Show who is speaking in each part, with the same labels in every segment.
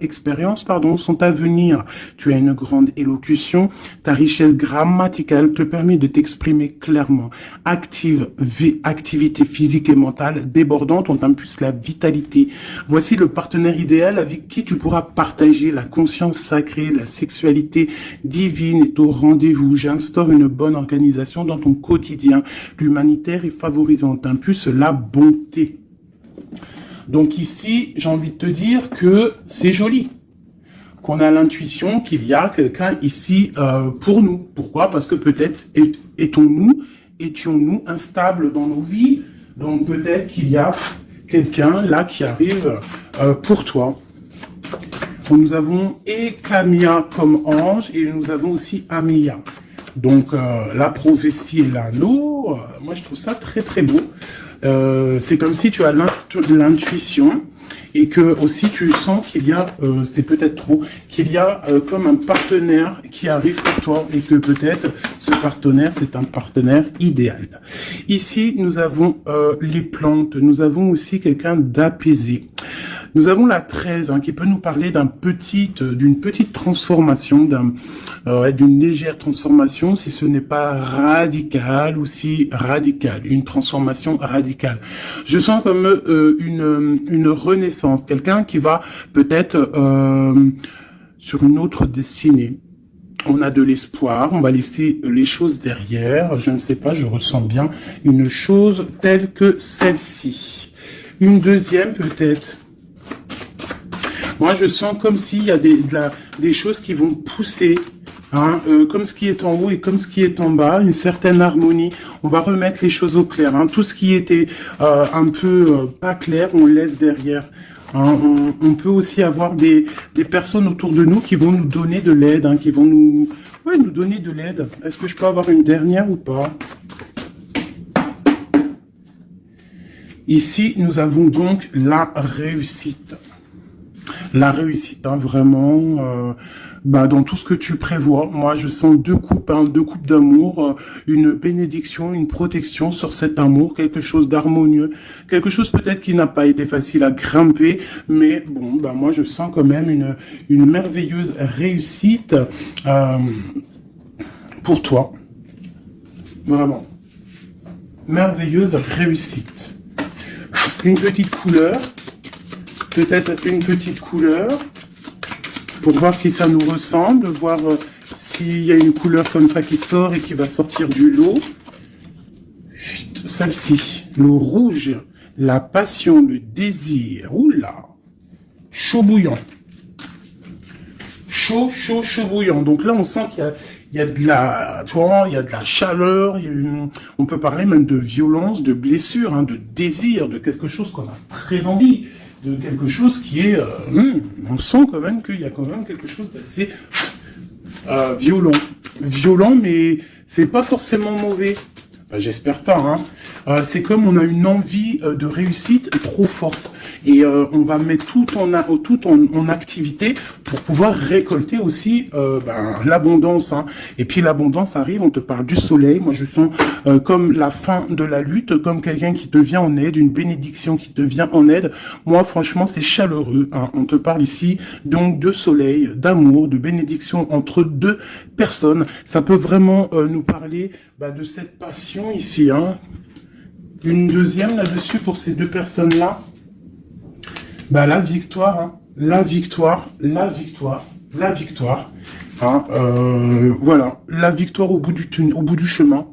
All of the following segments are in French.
Speaker 1: expériences, sont à venir. Tu as une grande élocution. Ta richesse grammaticale te permet de t'exprimer clairement. Activité physique et mentale débordante, on plus la vitalité. Voici le partenaire idéal avec qui tu pourras partager la conscience sacrée, la sexualité divine est au rendez-vous. J'instaure une bonne organisation dans ton quotidien. L'humanitaire est favorisante, plus la bonté. Donc ici, j'ai envie de te dire que c'est joli, qu'on a l'intuition qu'il y a quelqu'un ici pour nous. Pourquoi? Parce que peut-être étions-nous instables dans nos vies, donc peut-être qu'il y a quelqu'un là qui arrive pour toi. Nous avons Ekamia comme ange et nous avons aussi Amia. Donc la prophétie et l'anneau, moi je trouve ça très très beau. C'est comme si tu as l'intuition et que aussi tu sens qu'il y a, c'est peut-être trop, qu'il y a comme un partenaire qui arrive pour toi et que peut-être ce partenaire c'est un partenaire idéal. Ici nous avons les plantes, nous avons aussi quelqu'un d'apaisé. Nous avons la 13 qui peut nous parler d'une petite transformation, d'une légère transformation, si ce n'est pas radical ou si radical, une transformation radicale. Je sens comme une renaissance, quelqu'un qui va peut-être sur une autre destinée. On a de l'espoir, on va laisser les choses derrière, je ne sais pas, je ressens bien une chose telle que celle-ci. Une deuxième peut-être. Moi, je sens comme s'il y a des choses qui vont pousser, comme ce qui est en haut et comme ce qui est en bas, une certaine harmonie. On va remettre les choses au clair. Tout ce qui était un peu pas clair, on laisse derrière. On peut aussi avoir des personnes autour de nous qui vont nous donner de l'aide, qui vont nous donner de l'aide. Est-ce que je peux avoir une dernière ou pas? Ici, nous avons donc la réussite. La réussite, vraiment, dans tout ce que tu prévois. Moi, je sens deux coupes d'amour, une bénédiction, une protection sur cet amour, quelque chose d'harmonieux, quelque chose peut-être qui n'a pas été facile à grimper, mais bon, moi, je sens quand même une merveilleuse réussite pour toi. Vraiment. Merveilleuse réussite. Une petite couleur. Peut-être une petite couleur, pour voir si ça nous ressemble, voir s'il y a une couleur comme ça qui sort et qui va sortir du lot. Celle-ci, le rouge, la passion, le désir, oula, chaud bouillant. Chaud bouillant. Donc là, on sent qu'il y a de la, il y a de la chaleur, on peut parler même de violence, de blessure, de désir, de quelque chose qu'on a très envie. De quelque chose qui est... on sent quand même qu'il y a quand même quelque chose d'assez violent. Violent, mais c'est pas forcément mauvais. J'espère pas. C'est comme on a une envie de réussite trop forte. Et on va mettre tout en activité pour pouvoir récolter aussi l'abondance. Et puis l'abondance arrive, on te parle du soleil. Moi, je sens comme la fin de la lutte, comme quelqu'un qui te vient en aide, une bénédiction qui te vient en aide. Moi, franchement, c'est chaleureux. On te parle ici donc de soleil, d'amour, de bénédiction entre deux personnes. Ça peut vraiment nous parler de cette passion ici. Une deuxième là-dessus pour ces deux personnes-là. La victoire, la victoire. Voilà, la victoire au bout du chemin.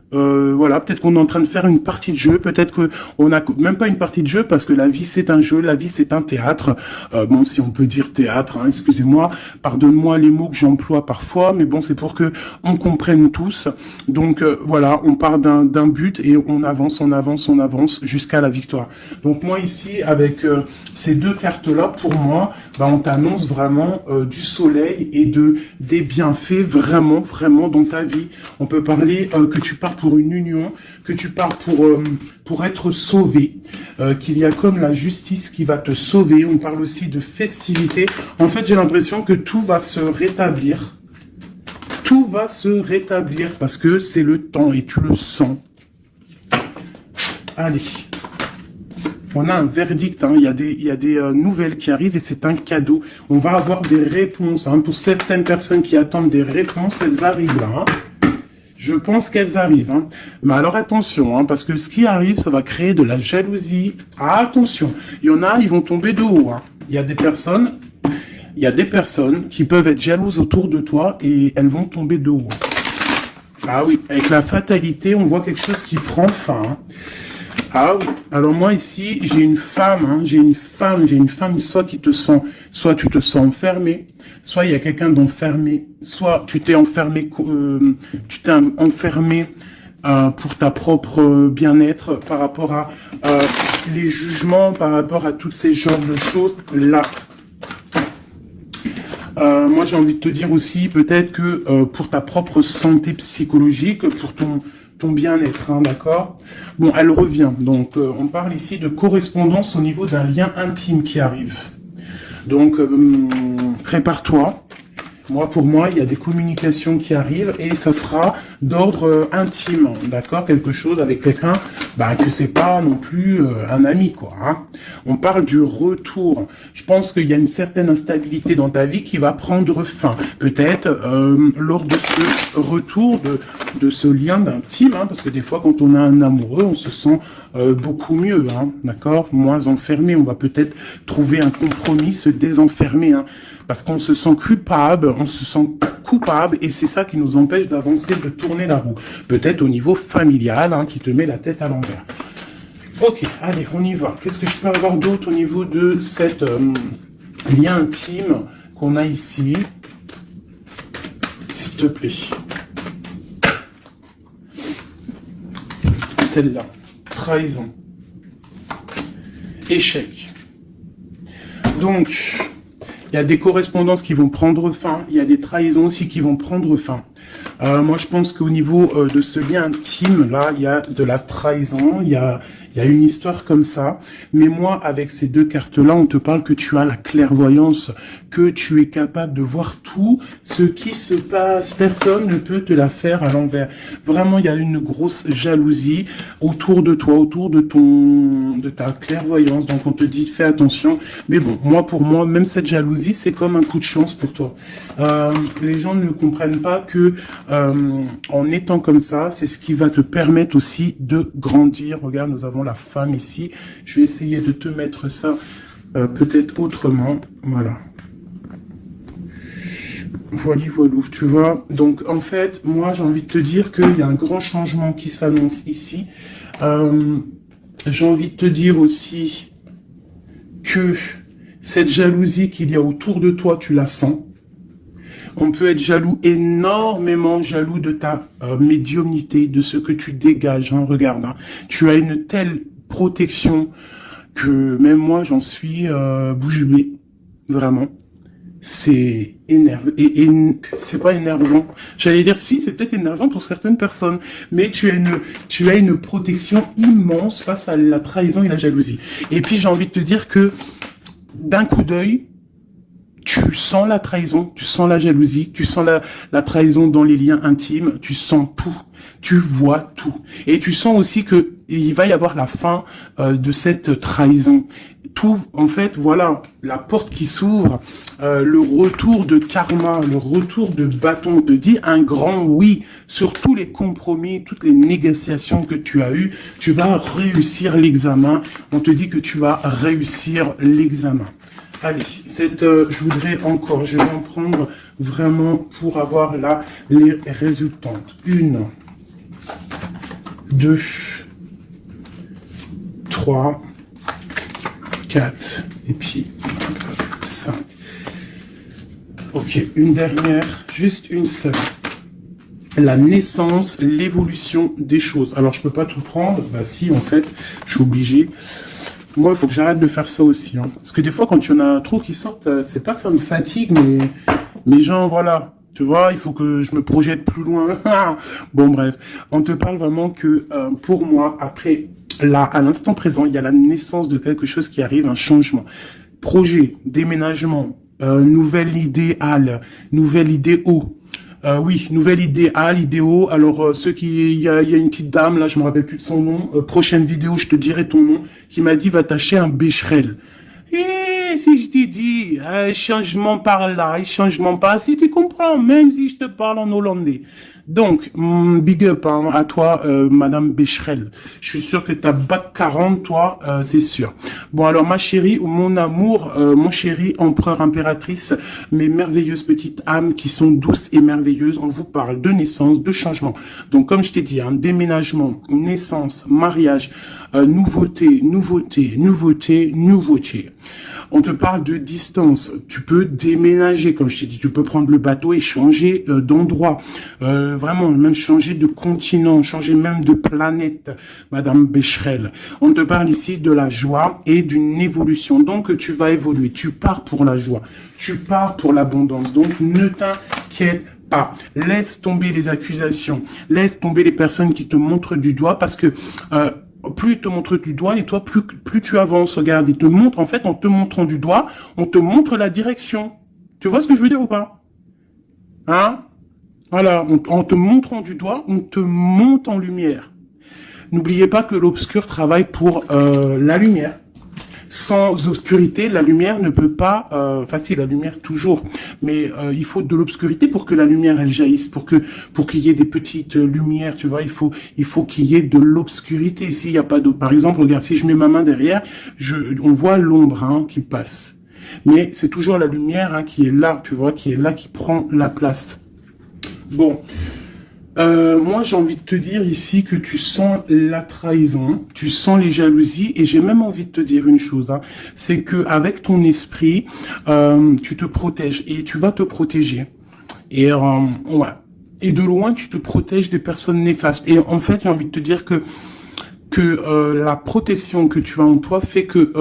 Speaker 1: Voilà, peut-être qu'on est en train de faire une partie de jeu, peut-être que on n'a même pas une partie de jeu parce que la vie c'est un jeu, la vie c'est un théâtre. Bon, si on peut dire théâtre, excusez-moi, pardonne-moi les mots que j'emploie parfois, mais bon, c'est pour que on comprenne tous. Donc voilà, on part d'un but et on avance jusqu'à la victoire. Donc moi ici avec ces deux cartes-là, pour moi, on t'annonce vraiment du soleil et des bienfaits vraiment dans ta vie. On peut parler que tu pars pour une union, que tu pars pour être sauvé, qu'il y a comme la justice qui va te sauver. On parle aussi de festivité. En fait, j'ai l'impression que tout va se rétablir. Tout va se rétablir parce que c'est le temps et tu le sens. Allez. on a un verdict, hein. Il y a des nouvelles qui arrivent et c'est un cadeau. On va avoir des réponses, hein. Pour certaines personnes qui attendent des réponses, elles arrivent là, hein. Je pense qu'elles arrivent, hein. Mais alors attention, hein, parce que ce qui arrive, ça va créer de la jalousie. Ah, attention, il y en a, ils vont tomber de haut, hein. Il y a des personnes qui peuvent être jalouses autour de toi et elles vont tomber de haut. Ah oui, avec la fatalité, on voit quelque chose qui prend fin, hein. Ah oui, alors moi ici, j'ai une femme, hein, j'ai une femme, soit tu te sens enfermé, soit il y a quelqu'un d'enfermé, soit tu t'es enfermé, pour ta propre bien-être, par rapport à les jugements, par rapport à toutes ces genres de choses là. Moi j'ai envie de te dire aussi peut-être que pour ta propre santé psychologique, pour ton bien-être, hein, d'accord. Bon, elle revient. Donc, on parle ici de correspondance au niveau d'un lien intime qui arrive. Donc, prépare-toi. Pour moi, il y a des communications qui arrivent et ça sera d'ordre intime, d'accord. Quelque chose avec quelqu'un, que c'est pas non plus un ami, quoi, hein. On parle du retour. Je pense qu'il y a une certaine instabilité dans ta vie qui va prendre fin. Peut-être lors de ce retour de ce lien d'intime, hein, parce que des fois, quand on a un amoureux, on se sent beaucoup mieux, hein, d'accord, moins enfermé. On va peut-être trouver un compromis, se désenfermer, hein, parce qu'on se sent coupable, et c'est ça qui nous empêche d'avancer, de tourner la roue. Peut-être au niveau familial, hein, qui te met la tête à l'envers. Ok, allez, on y va. Qu'est-ce que je peux avoir d'autre au niveau de cette lien intime qu'on a ici? S'il te plaît. Celle-là. Trahison. Échec. Donc, il y a des correspondances qui vont prendre fin. Il y a des trahisons aussi qui vont prendre fin. Moi, je pense qu'au niveau de ce lien intime, là, il y a de la trahison. Il y a une histoire comme ça. Mais moi, avec ces deux cartes-là, on te parle que tu as la clairvoyance, que tu es capable de voir tout ce qui se passe. Personne ne peut te la faire à l'envers. Vraiment, il y a une grosse jalousie autour de toi, autour de ta clairvoyance. Donc, on te dit, fais attention. Mais bon, pour moi, même cette jalousie, c'est comme un coup de chance pour toi. Les gens ne comprennent pas que en étant comme ça, c'est ce qui va te permettre aussi de grandir. Regarde, nous avons la femme ici. Je vais essayer de te mettre ça peut-être autrement. Voilà. Voilou, tu vois. Donc, en fait, moi, j'ai envie de te dire qu'il y a un grand changement qui s'annonce ici. J'ai envie de te dire aussi que cette jalousie qu'il y a autour de toi, tu la sens. On peut être jaloux, énormément jaloux de ta médiumnité, de ce que tu dégages. Hein, regarde, hein. Tu as une telle protection que même moi, j'en suis bouche bée. Vraiment. C'est énervant. Et c'est pas énervant. J'allais dire, si, c'est peut-être énervant pour certaines personnes. Mais tu as une protection immense face à la trahison et la jalousie. Et puis, j'ai envie de te dire que d'un coup d'œil, tu sens la trahison, tu sens la jalousie, tu sens la trahison dans les liens intimes, tu sens tout, tu vois tout. Et tu sens aussi que il va y avoir la fin de cette trahison. Tout, en fait, voilà, la porte qui s'ouvre, le retour de karma, le retour de bâton, te dit un grand oui sur tous les compromis, toutes les négociations que tu as eues. Tu vas réussir l'examen. On te dit que tu vas réussir l'examen. Allez, je voudrais encore, je vais en prendre vraiment pour avoir là les résultantes. 1, 2, 3, 4, et puis 5. Ok, une dernière, juste une seule. La naissance, l'évolution des choses. Alors, je peux pas tout prendre. Bah si, en fait, je suis obligé. Moi, il faut que j'arrête de faire ça aussi. Hein. Parce que des fois, quand il y en a trop qui sortent, c'est pas ça me fatigue, mais genre, voilà. Tu vois, il faut que je me projette plus loin. Bon, bref. On te parle vraiment que, pour moi, après, là, à l'instant présent, il y a la naissance de quelque chose qui arrive, un changement. Projet, déménagement, nouvelle idéale, nouvelle idée haut. Oui, nouvelle idéal, idéaux. Alors, il y a une petite dame, là, je me rappelle plus de son nom. Prochaine vidéo, je te dirai ton nom, qui m'a dit, va t'acheter un Becherel. Et si je t'ai dit, changement par là, changement par là, si tu comprends, même si je te parle en hollandais. Donc, big up hein, à toi, Madame Becherel. Je suis sûr que t'as bac 40, toi, c'est sûr. Bon, alors, ma chérie, ou mon amour, mon chéri, empereur, impératrice, mes merveilleuses petites âmes qui sont douces et merveilleuses, on vous parle de naissance, de changement. Donc, comme je t'ai dit, hein, déménagement, naissance, mariage, nouveauté, nouveauté, nouveauté, nouveauté. On te parle de distance. Tu peux déménager, comme je t'ai dit. Tu peux prendre le bateau et changer d'endroit. Vraiment, même changer de continent, changer même de planète, Madame Becherel. On te parle ici de la joie et d'une évolution. Donc, tu vas évoluer. Tu pars pour la joie. Tu pars pour l'abondance. Donc, ne t'inquiète pas. Laisse tomber les accusations. Laisse tomber les personnes qui te montrent du doigt parce que... plus ils te montrent du doigt et toi, plus tu avances. Regarde, ils te montrent, en fait, en te montrant du doigt, on te montre la direction. Tu vois ce que je veux dire ou pas? Hein? Voilà, en te montrant du doigt, on te monte en lumière. N'oubliez pas que l'obscur travaille pour la lumière. Sans obscurité, la lumière ne peut pas... si, la lumière toujours. Mais il faut de l'obscurité pour que la lumière, elle jaillisse. Pour qu'il y ait des petites lumières, tu vois. Il faut qu'il y ait de l'obscurité. S'il n'y a pas d'autre... Par exemple, regarde, si je mets ma main derrière, on voit l'ombre hein, qui passe. Mais c'est toujours la lumière hein, qui est là, tu vois, qui est là, qui prend la place. Bon... moi, j'ai envie de te dire ici que tu sens la trahison, tu sens les jalousies, et j'ai même envie de te dire une chose, hein, c'est que avec ton esprit, tu te protèges et tu vas te protéger. Et ouais. Et de loin, tu te protèges des personnes néfastes. Et en fait, j'ai envie de te dire que la protection que tu as en toi fait que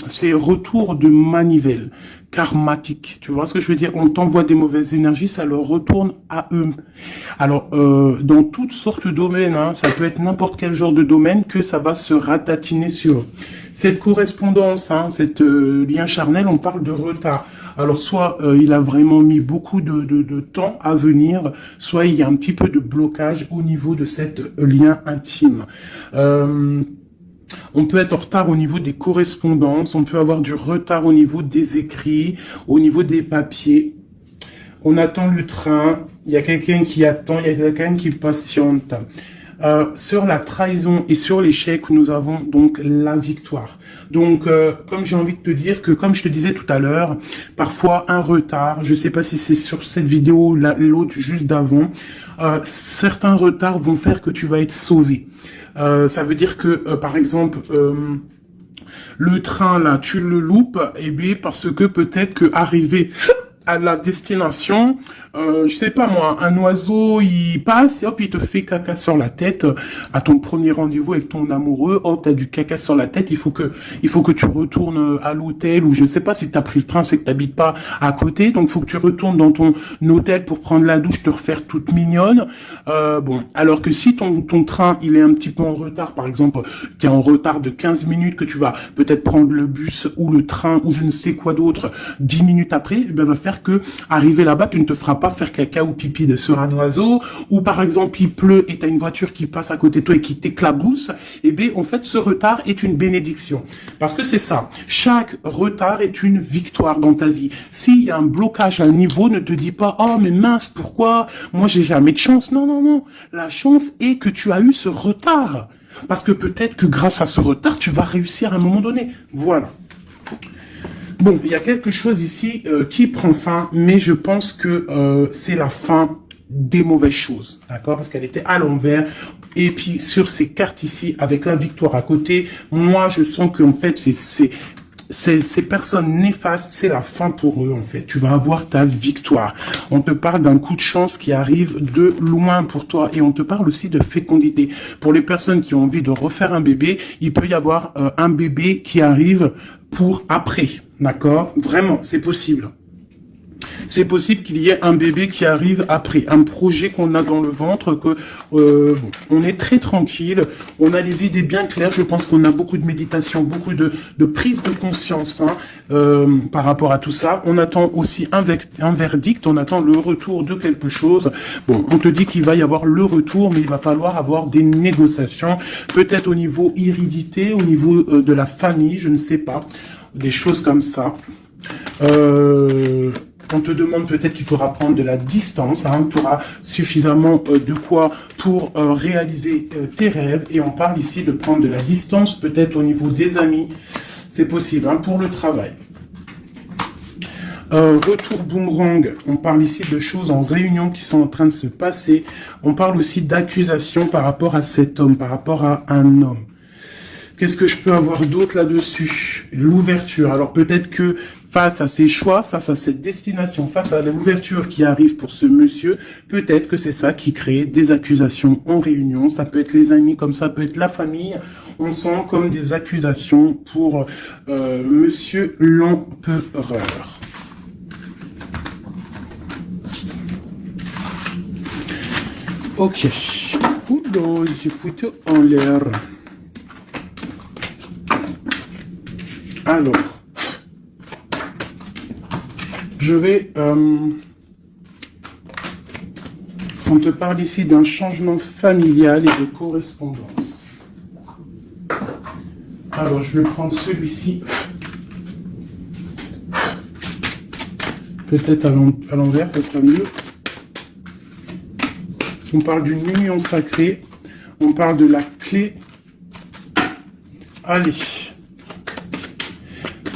Speaker 1: c'est retour de manivelle karmatique. Tu vois ce que je veux dire? On t'envoie des mauvaises énergies, ça leur retourne à eux. Alors, dans toutes sortes de domaines, hein, ça peut être n'importe quel genre de domaine que ça va se ratatiner sur eux. Cette correspondance, hein, cette lien charnel, on parle de retard. Alors, soit il a vraiment mis beaucoup de temps à venir, soit il y a un petit peu de blocage au niveau de cette lien intime. On peut être en retard au niveau des correspondances, on peut avoir du retard au niveau des écrits, au niveau des papiers. On attend le train, il y a quelqu'un qui attend, il y a quelqu'un qui patiente. Sur la trahison et sur l'échec, nous avons donc la victoire. Donc, comme j'ai envie de te dire que, comme je te disais tout à l'heure, parfois un retard, je sais pas si c'est sur cette vidéo ou l'autre juste d'avant, certains retards vont faire que tu vas être sauvé. Ça veut dire que, par exemple, le train, là, tu le loupes, et bien, parce que peut-être que arrivé à la destination, je sais pas moi, un oiseau, il passe, et hop, il te fait caca sur la tête, à ton premier rendez-vous avec ton amoureux, hop, t'as du caca sur la tête, il faut que tu retournes à l'hôtel, ou je sais pas, si t'as pris le train, c'est que t'habites pas à côté, donc faut que tu retournes dans ton hôtel pour prendre la douche, te refaire toute mignonne, bon, alors que si ton train, il est un petit peu en retard, par exemple, t'es en retard de 15 minutes, que tu vas peut-être prendre le bus, ou le train, ou je ne sais quoi d'autre, 10 minutes après, eh ben, va faire que, arrivé là-bas, tu ne te feras pas faire caca ou pipi sur un oiseau, ou par exemple il pleut et t'as une voiture qui passe à côté de toi et qui t'éclabousse, et bien en fait ce retard est une bénédiction. Parce que c'est ça, chaque retard est une victoire dans ta vie. S'il y a un blocage à un niveau, ne te dis pas, oh mais mince, pourquoi moi j'ai jamais de chance. Non, non, non, la chance est que tu as eu ce retard. Parce que peut-être que grâce à ce retard, tu vas réussir à un moment donné. Voilà. Bon, il y a quelque chose ici qui prend fin, mais je pense que c'est la fin des mauvaises choses, d'accord? Parce qu'elle était à l'envers. Et puis, sur ces cartes ici, avec la victoire à côté, moi, je sens qu'en fait, ces personnes néfastes, c'est la fin pour eux, en fait. Tu vas avoir ta victoire. On te parle d'un coup de chance qui arrive de loin pour toi. Et on te parle aussi de fécondité. Pour les personnes qui ont envie de refaire un bébé, il peut y avoir un bébé qui arrive pour après. D'accord? Vraiment, c'est possible. c'est possible qu'il y ait un bébé qui arrive après, un projet qu'on a dans le ventre, que on est très tranquille, on a les idées bien claires. Je pense qu'on a beaucoup de méditation, beaucoup de prise de conscience par rapport à tout ça. On attend aussi un verdict, on attend le retour de quelque chose. Bon, on te dit qu'il va y avoir le retour, mais il va falloir avoir des négociations, peut-être au niveau hérédité, au niveau de la famille, je ne sais pas, des choses comme ça. On te demande peut-être qu'il faudra prendre de la distance, tu auras suffisamment de quoi pour réaliser tes rêves, et on parle ici de prendre de la distance, peut-être au niveau des amis, c'est possible, pour le travail. Retour boomerang, on parle ici de choses en réunion qui sont en train de se passer, on parle aussi d'accusations par rapport à cet homme, par rapport à un homme. Qu'est-ce que je peux avoir d'autre là-dessus? L'ouverture. Alors peut-être que face à ses choix, face à cette destination, face à l'ouverture qui arrive pour ce monsieur, peut-être que c'est ça qui crée des accusations en réunion. Ça peut être les amis, comme ça peut être la famille. On sent comme des accusations pour monsieur l'empereur. Ok. Oula, j'ai foutu en l'air. Alors, je vais... on te parle ici d'un changement familial et de correspondance. Alors, je vais prendre celui-ci. Peut-être à l'envers, ça sera mieux. On parle d'une union sacrée. On parle de la clé. Allez.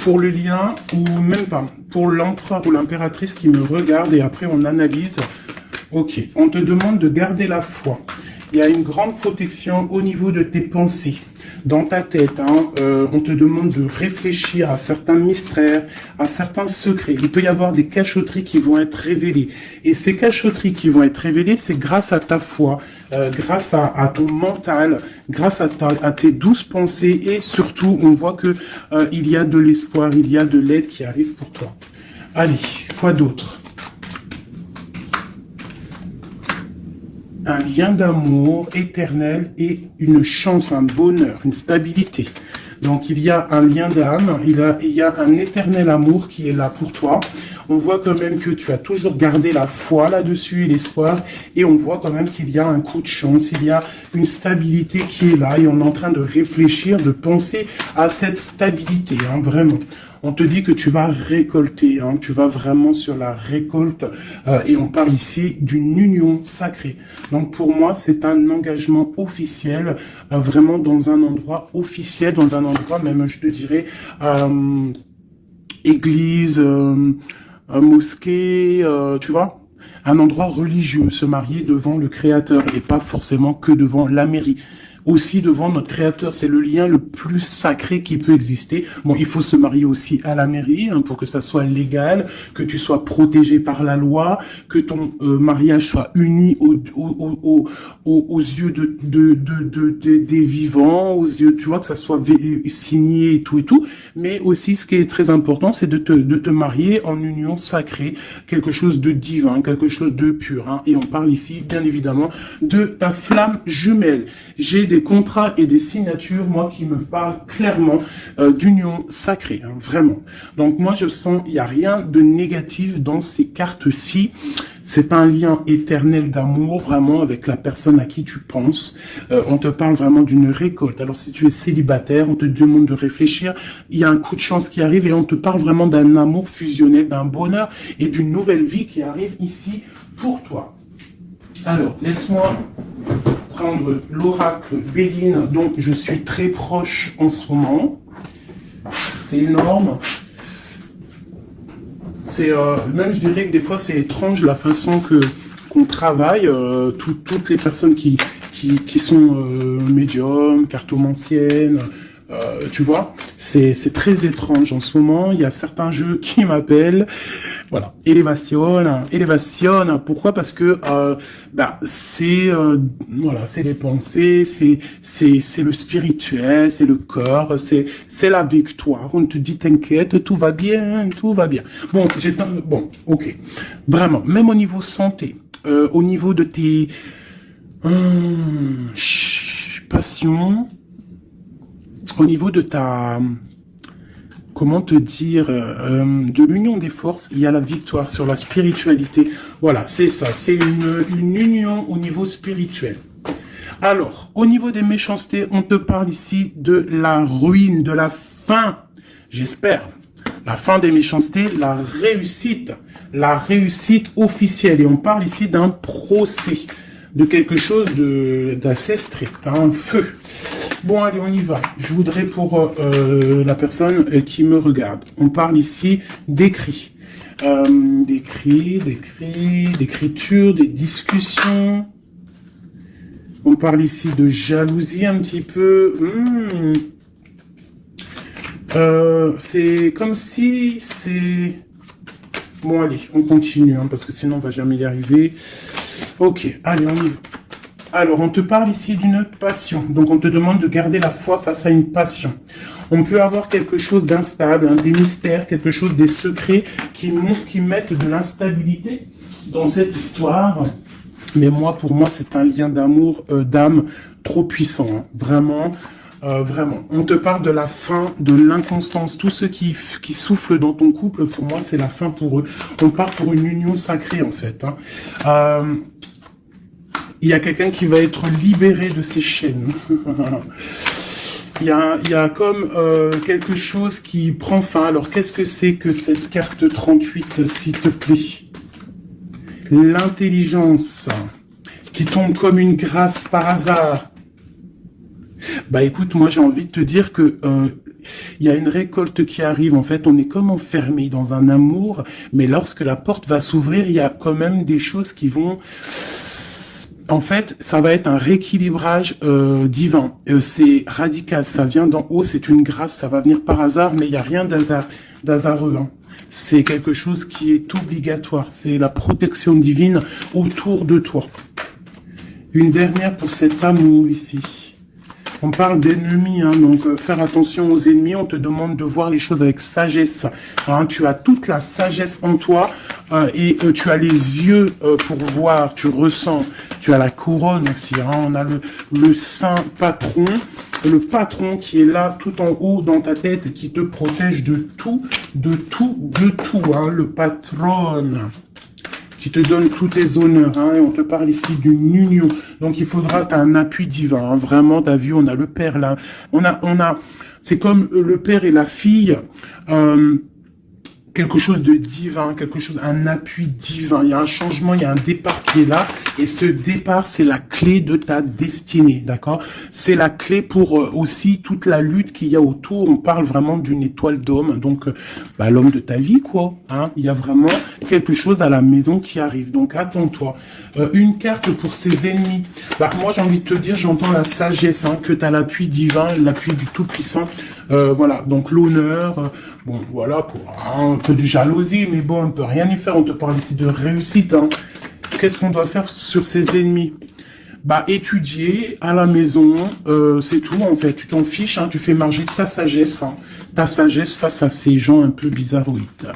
Speaker 1: Pour le lien, ou même pas, pour l'empereur ou l'impératrice qui me regarde, et après on analyse. Ok, on te demande de garder la foi. Il y a une grande protection au niveau de tes pensées, dans ta tête. On te demande de réfléchir à certains mystères, à certains secrets. Il peut y avoir des cachotteries qui vont être révélées. Et ces cachotteries qui vont être révélées, c'est grâce à ta foi, grâce à ton mental, grâce à tes douces pensées. Et surtout, on voit que il y a de l'espoir, il y a de l'aide qui arrive pour toi. Allez, quoi d'autre? Un lien d'amour éternel et une chance, un bonheur, une stabilité. Donc il y a un lien d'âme, il y a un éternel amour qui est là pour toi. On voit quand même que tu as toujours gardé la foi là-dessus et l'espoir. Et on voit quand même qu'il y a un coup de chance, il y a une stabilité qui est là. Et on est en train de réfléchir, de penser à cette stabilité, vraiment. On te dit que tu vas récolter, tu vas vraiment sur la récolte. Et on parle ici d'une union sacrée. Donc pour moi, c'est un engagement officiel, vraiment dans un endroit officiel, dans un endroit même, je te dirais, église, mosquée, tu vois, un endroit religieux, se marier devant le Créateur et pas forcément que devant la mairie. Aussi devant notre Créateur, c'est le lien le plus sacré qui peut exister. Bon, il faut se marier aussi à la mairie pour que ça soit légal, que tu sois protégé par la loi, que ton mariage soit uni aux yeux des vivants, aux yeux, tu vois, que ça soit signé et tout. Mais aussi, ce qui est très important, c'est de te marier en union sacrée, quelque chose de divin, quelque chose de pur. Et on parle ici, bien évidemment, de ta flamme jumelle. J'ai des contrats et des signatures, moi, qui me parlent clairement d'union sacrée, vraiment. Donc moi, je sens, il n'y a rien de négatif dans ces cartes-ci. C'est un lien éternel d'amour, vraiment, avec la personne à qui tu penses. On te parle vraiment d'une récolte. Alors, si tu es célibataire, on te demande de réfléchir. Il y a un coup de chance qui arrive et on te parle vraiment d'un amour fusionnel, d'un bonheur et d'une nouvelle vie qui arrive ici pour toi. Alors, laisse-moi prendre l'oracle Béline, dont je suis très proche en ce moment. C'est énorme. C'est même, je dirais que des fois, c'est étrange la façon qu'on travaille. Toutes les personnes qui sont médiums, cartomanciennes, tu vois, c'est très étrange en ce moment. Il y a certains jeux qui m'appellent. Voilà, élévation. Pourquoi? Parce que c'est voilà, c'est les pensées, c'est le spirituel, c'est le corps, c'est la victoire. On te dit t'inquiète, tout va bien, tout va bien. Bon, ok. Vraiment, même au niveau santé, au niveau de tes passions, au niveau de ta comment te dire, de l'union des forces, il y a la victoire sur la spiritualité. Voilà, c'est ça, c'est une union au niveau spirituel. Alors, au niveau des méchancetés, on te parle ici de la ruine, de la fin, j'espère. La fin des méchancetés, la réussite officielle. Et on parle ici d'un procès, de quelque chose d'assez strict, un feu. Bon, allez, on y va. Je voudrais pour la personne qui me regarde. On parle ici d'écrits. D'écriture, des discussions. On parle ici de jalousie un petit peu. C'est comme si c'est... Bon, allez, on continue, hein, parce que sinon on va jamais y arriver. Ok, allez, on y va. Alors, on te parle ici d'une passion. Donc, on te demande de garder la foi face à une passion. On peut avoir quelque chose d'instable, hein, des mystères, quelque chose, des secrets qui mettent de l'instabilité dans cette histoire. Mais pour moi, c'est un lien d'amour, d'âme trop puissant. Hein. Vraiment. On te parle de la fin, de l'inconstance. Tous ceux qui soufflent dans ton couple, pour moi, c'est la fin pour eux. On part pour une union sacrée, en fait. Hein. Il y a quelqu'un qui va être libéré de ses chaînes. Il y a comme quelque chose qui prend fin. Alors, qu'est-ce que c'est que cette carte 38, s'il te plaît? L'intelligence qui tombe comme une grâce par hasard. Bah écoute, moi j'ai envie de te dire que il y a une récolte qui arrive. En fait, on est comme enfermé dans un amour, mais lorsque la porte va s'ouvrir, il y a quand même des choses qui vont... En fait, ça va être un rééquilibrage divin. C'est radical, ça vient d'en haut, c'est une grâce, ça va venir par hasard, mais il n'y a rien d'hasardeux. Hein. C'est quelque chose qui est obligatoire. C'est la protection divine autour de toi. Une dernière pour cet amour ici. On parle d'ennemis, hein, donc faire attention aux ennemis. On te demande de voir les choses avec sagesse. Hein, tu as toute la sagesse en toi et tu as les yeux pour voir, tu ressens. Tu as la couronne aussi. Hein, on a le saint patron, le patron qui est là tout en haut dans ta tête et qui te protège de tout. Hein, le patron qui te donne tous tes honneurs, hein, et on te parle ici d'une union. Donc il faudra, tu as un appui divin, hein, vraiment, t'as vu, on a le père là, c'est comme le père et la fille, quelque chose de divin, un appui divin. Il y a un changement, il y a un départ qui est là. Et ce départ, c'est la clé de ta destinée, d'accord? C'est la clé pour aussi toute la lutte qu'il y a autour. On parle vraiment d'une étoile d'homme, donc l'homme de ta vie, quoi. Hein? Il y a vraiment quelque chose à la maison qui arrive. Donc attends-toi. Une carte pour ses ennemis. Moi, j'ai envie de te dire, j'entends la sagesse, hein, que tu as l'appui divin, l'appui du Tout-Puissant. Voilà, donc l'honneur, bon, voilà, pour un peu de jalousie, mais bon, on ne peut rien y faire. On te parle ici de réussite, hein. Qu'est-ce qu'on doit faire sur ses ennemis? Étudier à la maison, c'est tout, en fait. Tu t'en fiches, hein, tu fais marcher ta sagesse face à ces gens un peu bizarroïdes.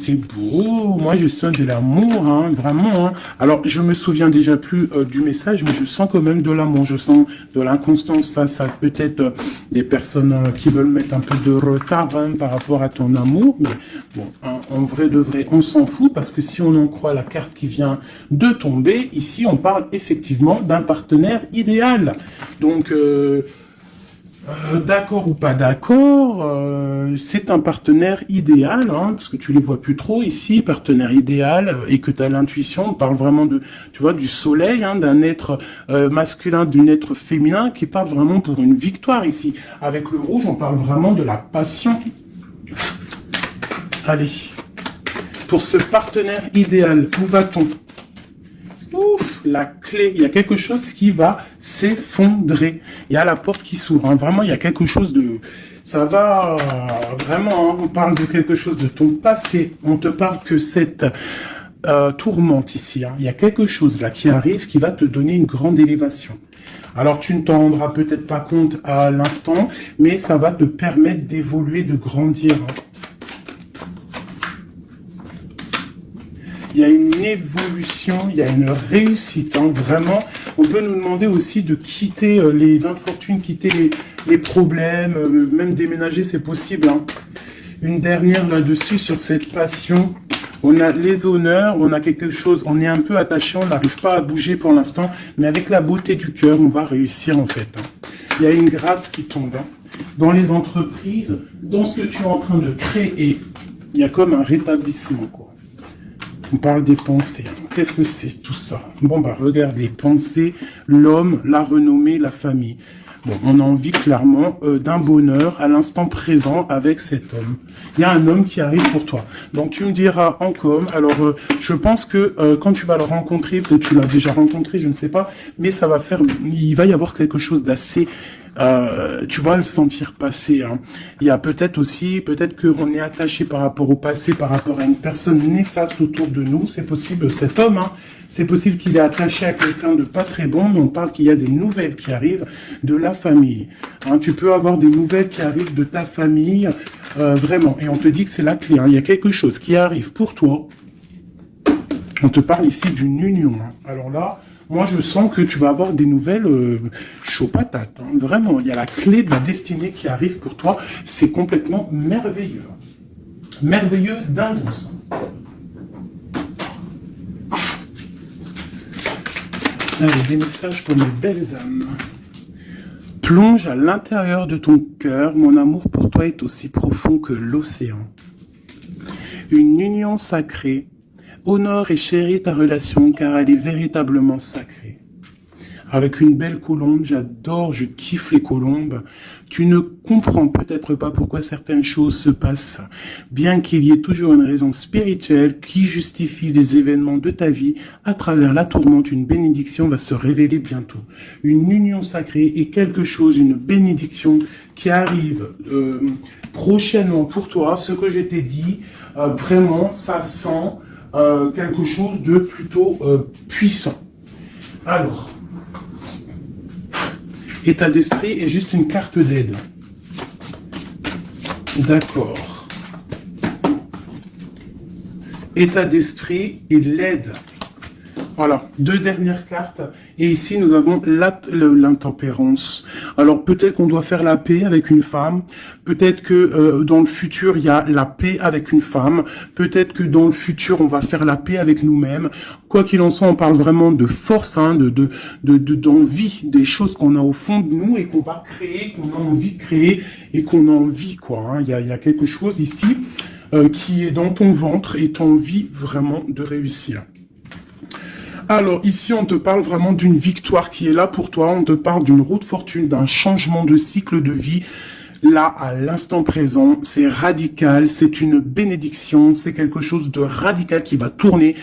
Speaker 1: C'est beau, moi je sens de l'amour, hein, vraiment. Hein. Alors je me souviens déjà plus du message, mais je sens quand même de l'amour, je sens de l'inconstance face à peut-être des personnes qui veulent mettre un peu de retard hein, par rapport à ton amour. Mais bon, hein, en vrai de vrai, on s'en fout parce que si on en croit la carte qui vient de tomber, ici on parle effectivement d'un partenaire idéal. Donc... d'accord ou pas d'accord, c'est un partenaire idéal, hein, parce que tu les vois plus trop ici, partenaire idéal, et que tu as l'intuition, on parle vraiment de, tu vois, du soleil, hein, d'un être masculin, d'un être féminin, qui parle vraiment pour une victoire ici. Avec le rouge, on parle vraiment de la passion. Allez, pour ce partenaire idéal, où va-t-on? Ouf. être la clé. Il y a quelque chose qui va s'effondrer. Il y a la porte qui s'ouvre. Hein. Vraiment, il y a quelque chose de... Ça va vraiment, hein, on parle de quelque chose de ton passé. On te parle que cette tourmente ici. Hein. Il y a quelque chose là qui arrive qui va te donner une grande élévation. Alors, tu ne t'en rendras peut-être pas compte à l'instant, mais ça va te permettre d'évoluer, de grandir. Il y a une évolution, il y a une réussite. Hein. Vraiment, on peut nous demander aussi de quitter les infortunes, quitter les problèmes, même déménager, c'est possible. Hein. Une dernière là-dessus sur cette passion. On a les honneurs, on a quelque chose, on est un peu attaché, on n'arrive pas à bouger pour l'instant, mais avec la beauté du cœur, on va réussir en fait. Hein. Il y a une grâce qui tombe. Hein. Dans les entreprises, dans ce que tu es en train de créer, il y a comme un rétablissement, quoi. On parle des pensées. Qu'est-ce que c'est tout ça? Bon, bah, regarde, les pensées, l'homme, la renommée, la famille. Bon, on a envie clairement d'un bonheur à l'instant présent avec cet homme. Il y a un homme qui arrive pour toi. Donc, tu me diras en com. Alors, je pense que quand tu vas le rencontrer, peut-être tu l'as déjà rencontré, je ne sais pas, mais ça va faire... Il va y avoir quelque chose d'assez... tu vas le sentir passer. Hein. Il y a peut-être aussi, peut-être qu'on est attaché par rapport au passé, par rapport à une personne néfaste autour de nous. C'est possible, cet homme, hein, c'est possible qu'il est attaché à quelqu'un de pas très bon, mais on parle qu'il y a des nouvelles qui arrivent de la famille. Hein, tu peux avoir des nouvelles qui arrivent de ta famille, vraiment. Et on te dit que c'est la clé. Hein. Il y a quelque chose qui arrive pour toi. On te parle ici d'une union. Hein. Alors là... Moi, je sens que tu vas avoir des nouvelles chaud patate. Hein. Vraiment, il y a la clé de la destinée qui arrive pour toi. C'est complètement merveilleux. Merveilleux d'indouce. Allez, des messages pour mes belles âmes. Plonge à l'intérieur de ton cœur. Mon amour pour toi est aussi profond que l'océan. Une union sacrée. Honore et chéris ta relation car elle est véritablement sacrée. Avec une belle colombe, j'adore, je kiffe les colombes. Tu ne comprends peut-être pas pourquoi certaines choses se passent, bien qu'il y ait toujours une raison spirituelle qui justifie des événements de ta vie. À travers la tourmente, une bénédiction va se révéler bientôt. Une union sacrée est quelque chose, une bénédiction qui arrive prochainement pour toi. Ce que je t'ai dit, vraiment, ça sent... quelque chose de plutôt puissant. Alors, état d'esprit est juste une carte d'aide. D'accord. État d'esprit et l'aide. Voilà, deux dernières cartes. Et ici, nous avons l'intempérance. Alors, peut-être qu'on doit faire la paix avec une femme. Peut-être que dans le futur, il y a la paix avec une femme. Peut-être que dans le futur, on va faire la paix avec nous-mêmes. Quoi qu'il en soit, on parle vraiment de force, hein, d'envie, des choses qu'on a au fond de nous et qu'on va créer, qu'on a envie de créer et qu'on a envie, quoi. Hein. Il y a quelque chose ici qui est dans ton ventre et tu as envie vraiment de réussir. Alors, ici, on te parle vraiment d'une victoire qui est là pour toi. On te parle d'une roue de fortune, d'un changement de cycle de vie. Là, à l'instant présent, c'est radical, c'est une bénédiction, c'est quelque chose de radical qui va tourner.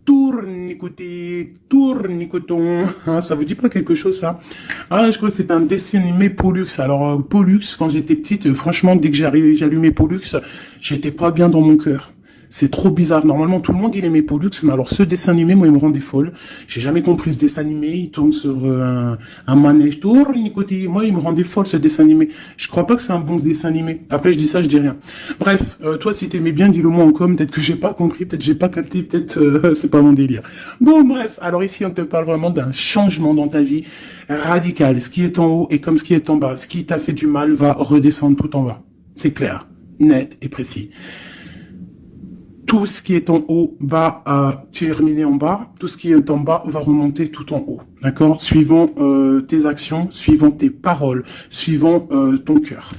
Speaker 1: Tournicoté, tournicoton. Hein, ça vous dit pas quelque chose, ça? Ah, je crois que c'est un dessin animé Pollux. Alors, Pollux, quand j'étais petite, franchement, dès que j'allumais Pollux, j'étais pas bien dans mon cœur. C'est trop bizarre. Normalement, tout le monde, il aimait Pollux, mais alors ce dessin animé, moi, il me rendait folle. J'ai jamais compris ce dessin animé. Il tourne sur un manège. Moi, il me rendait folle, ce dessin animé. Je crois pas que c'est un bon dessin animé. Après, je dis ça, je dis rien. Bref, toi, si t'aimais bien, dis-le moi en com. Peut-être que j'ai pas compris, peut-être j'ai pas capté, peut-être c'est pas mon délire. Bon, bref. Alors ici, on te parle vraiment d'un changement dans ta vie radical. Ce qui est en haut est comme ce qui est en bas. Ce qui t'a fait du mal va redescendre tout en bas. C'est clair, net et précis. Tout ce qui est en haut va terminer en bas. Tout ce qui est en bas va remonter tout en haut. D'accord? Suivant tes actions, suivant tes paroles, suivant ton cœur.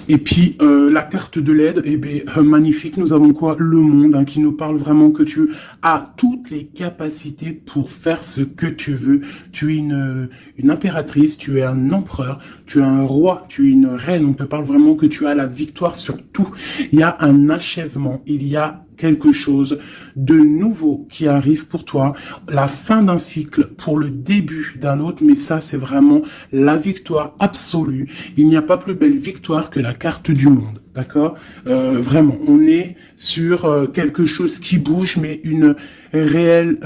Speaker 1: Et puis, la carte de l'aide, eh bien, magnifique. Nous avons quoi? Le monde, hein, qui nous parle vraiment que tu as toutes les capacités pour faire ce que tu veux. Tu es une impératrice, tu es un empereur, tu es un roi, tu es une reine. On te parle vraiment que tu as la victoire sur tout. Il y a un achèvement, il y a quelque chose de nouveau qui arrive pour toi, la fin d'un cycle pour le début d'un autre, mais ça c'est vraiment la victoire absolue. Il n'y a pas plus belle victoire que la carte du monde, d'accord? Vraiment, on est sur quelque chose qui bouge, mais une réelle,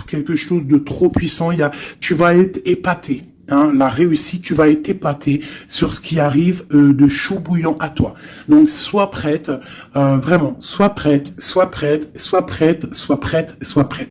Speaker 1: quelque chose de trop puissant. Tu vas être épaté. Hein, la réussite, tu vas être épaté sur ce qui arrive de chaud bouillant à toi. Donc, sois prête, vraiment, sois prête, sois prête, sois prête, sois prête, sois prête.